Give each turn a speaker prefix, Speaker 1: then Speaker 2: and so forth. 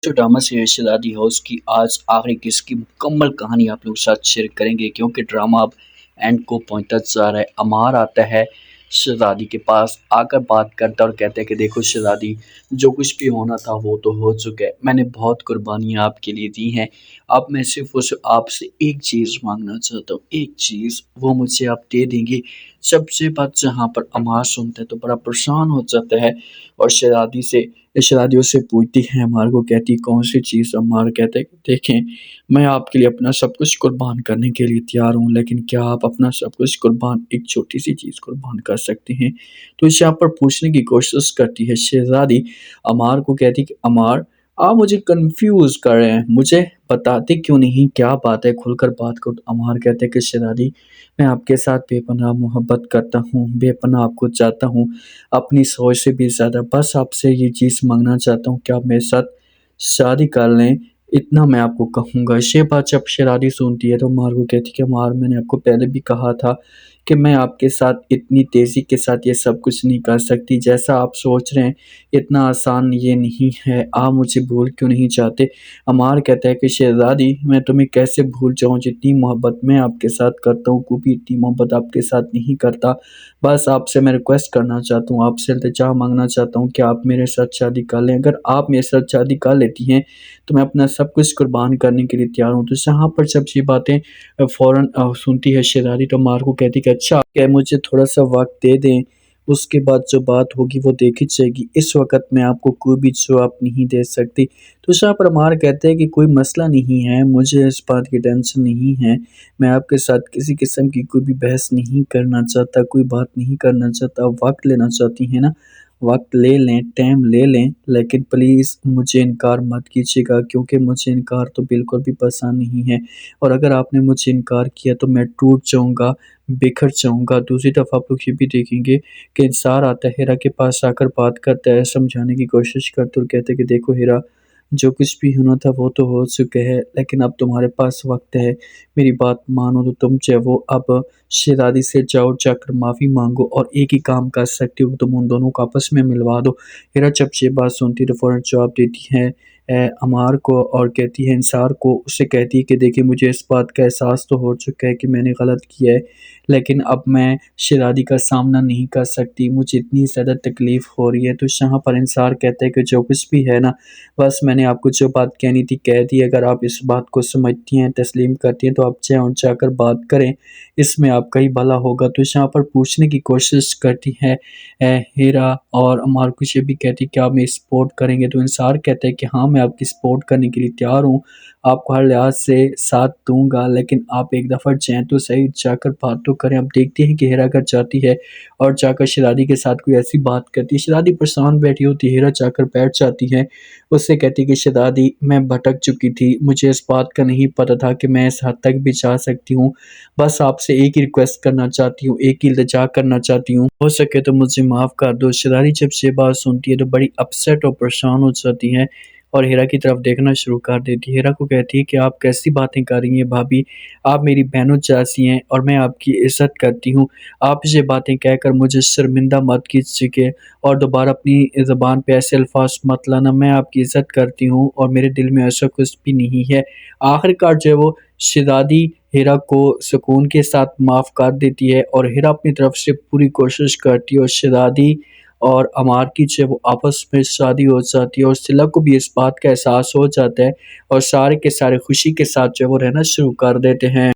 Speaker 1: جو drama series شہزادی house کی آج آخری قسط کی مکمل کہانی آپ لوگوں کے ساتھ شیئر کریں گے، کیونکہ ڈرامہ اب اینڈ کو پہنچتا جا رہا ہے۔ امار آتا ہے شہزادی کے پاس، آ کر بات کرتا اور کہتا ہے کہ دیکھو شہزادی، جو کچھ بھی ہونا تھا وہ تو ہو چکا ہے، میں نے بہت قربانیاں آپ کے لیے دی ہیں، اب میں صرف آپ سے ایک چیز مانگنا چاہتا ہوں، ایک چیز، وہ مجھے آپ دے دیں گے۔ سب سے بات جہاں پر امار سنتا ہے تو بڑا پریشان ہو جاتا ہے، اور شہزادی اس سے پوچھتی ہے، امار کو کہتی کون سی چیز؟ امار کہتا ہے کہ دیکھیں، میں آپ کے لیے اپنا سب کچھ قربان کرنے کے لیے تیار ہوں، لیکن کیا آپ اپنا سب کچھ قربان ایک چھوٹی سی چیز قربان کر سکتے ہیں؟ تو اس یہاں پر پوچھنے کی کوشش کرتی ہے شہزادی، امار کو کہتی کہ امار، آپ مجھے کنفیوز کر رہے ہیں، مجھے بتاتے کیوں نہیں کیا بات ہے، کھل کر بات کرو۔ امار کہتے ہیں کہ شہزادی، میں آپ کے ساتھ بے پناہ محبت کرتا ہوں، بے پناہ آپ کو چاہتا ہوں، اپنی سوچ سے بھی زیادہ، بس آپ سے یہ چیز مانگنا چاہتا ہوں کہ آپ میرے ساتھ شادی کر لیں، اتنا میں آپ کو کہوں گا۔ یہ بات جب شہزادی سنتی ہے تو مار کو کہتی کہ مار، میں نے آپ کو پہلے بھی کہا تھا کہ میں آپ کے ساتھ اتنی تیزی کے ساتھ یہ سب کچھ نہیں کر سکتی، جیسا آپ سوچ رہے ہیں اتنا آسان یہ نہیں ہے، آپ مجھے بھول کیوں نہیں چاہتے؟ امار کہتا ہے کہ شہزادی، میں تمہیں کیسے بھول جاؤں، جتنی محبت میں آپ کے ساتھ کرتا ہوں کوئی بھی اتنی محبت آپ کے ساتھ نہیں کرتا، بس آپ سے میں ریکویسٹ کرنا چاہتا ہوں، آپ سے التجا مانگنا چاہتا ہوں کہ آپ میرے ساتھ شادی کر لیں، اگر آپ میرے ساتھ شادی کر لیتی ہیں تو میں اپنا سب کچھ قربان کرنے کے لیے تیار ہوں۔ تو یہاں پر جب یہ باتیں فوراً سنتی ہے شہزادی تو مار کو کہتی کہ اچھا کہ مجھے تھوڑا سا وقت دے دیں، اس کے بعد جو بات ہوگی وہ دیکھی جائے گی، اس وقت میں آپ کو کوئی بھی جواب نہیں دے سکتی۔ تو یہاں پر مار کہتے ہیں کہ کوئی مسئلہ نہیں ہے، مجھے اس بات کی ٹینشن نہیں ہے، میں آپ کے ساتھ کسی قسم کی کوئی بھی بحث نہیں کرنا چاہتا، کوئی بات نہیں کرنا چاہتا، وقت لینا چاہتی ہیں نا، وقت لے لیں، ٹائم لے لیں، لیکن پلیز مجھے انکار مت کیجیے گا، کیونکہ مجھے انکار تو بالکل بھی پسند نہیں ہے، اور اگر آپ نے مجھے انکار کیا تو میں ٹوٹ جاؤں گا، بکھر جاؤں گا۔ دوسری طرف آپ لوگ یہ بھی دیکھیں گے کہ انصار آتا ہے ہیرا کے پاس، آ کر بات کرتا ہے، سمجھانے کی کوشش کرتا اور کہتا ہے کہ دیکھو ہیرا، جو کچھ بھی ہونا تھا وہ تو ہو چکا ہے، لیکن اب تمہارے پاس وقت ہے، میری بات مانو تو تم چاہے وہ اب شہزادی سے جاؤ، جا کر معافی مانگو، اور ایک ہی کام کر سکتی ہو، تم ان دونوں کو آپس میں ملوا دو۔ ہیرا جب یہ بات سنتی تو فوراً جواب دیتی ہے امار کو، اور کہتی ہے انصار کو، اسے کہتی ہے کہ دیکھیں مجھے اس بات کا احساس تو ہو چکا ہے کہ میں نے غلط کیا ہے، لیکن اب میں شہزادی کا سامنا نہیں کر سکتی، مجھے اتنی زیادہ تکلیف ہو رہی ہے۔ تو یہاں پر انصار کہتا ہے کہ جو کچھ بھی ہے نا، بس میں نے آپ کو جو بات کہنی تھی کہہ دی، اگر آپ اس بات کو سمجھتی ہیں، تسلیم کرتی ہیں تو آپ جا کر بات کریں، اس میں آپ کا ہی بھلا ہوگا۔ تو یہاں پر پوچھنے کی کوشش کرتی ہے ہیرا، اور امار کو یہ بھی کہتی کہ آپ میری سپورٹ کریں گے؟ تو انصار کہتا ہے کہ ہاں، میں آپ کی سپورٹ کرنے کے لیے تیار ہوں، آپ کو ہر لحاظ سے ساتھ دوں گا، لیکن آپ ایک دفعہ جائیں تو صحیح، جا کر بات تو کریں۔ اب دیکھتے ہیں کہ ہیرا گھر جاتی ہے اور جا کر شہزادی کے ساتھ کوئی ایسی بات کرتی ہے، شہزادی پریشان بیٹھی ہوتی ہے، ہیرا جا کر بیٹھ جاتی ہے، اس سے کہتی کہ شہزادی، میں بھٹک چکی تھی، مجھے اس بات کا نہیں پتہ تھا کہ میں اس حد تک بھی جا سکتی ہوں، بس آپ سے ایک ہی ریکویسٹ کرنا چاہتی ہوں، ایک ہی التجا کرنا چاہتی ہوں، ہو سکے تو مجھے معاف کر دو۔ شہزادی جب یہ بات سنتی ہے تو بڑی اپسیٹ اور پریشان ہو جاتی ہے، اور ہیرا کی طرف دیکھنا شروع کر دیتی ہے۔ ہیرا کو کہتی ہے کہ آپ کیسی باتیں کر رہی ہیں بھابھی، آپ میری بہنوں جیسی ہیں اور میں آپ کی عزت کرتی ہوں، آپ یہ باتیں کہہ کر مجھے شرمندہ مت کیجیے اور دوبارہ اپنی زبان پہ ایسے الفاظ مت لانا، میں آپ کی عزت کرتی ہوں اور میرے دل میں ایسا کچھ بھی نہیں ہے۔ آخر کار جو ہے وہ شہزادی ہیرا کو سکون کے ساتھ معاف کر دیتی ہے، اور ہیرا اپنی طرف سے پوری کوشش کرتی ہے، اور شہزادی اور امار کی جو ہے وہ آپس میں شادی ہو جاتی ہے، اور سلا کو بھی اس بات کا احساس ہو جاتا ہے، اور سارے کے سارے خوشی کے ساتھ جو ہے وہ رہنا شروع کر دیتے ہیں۔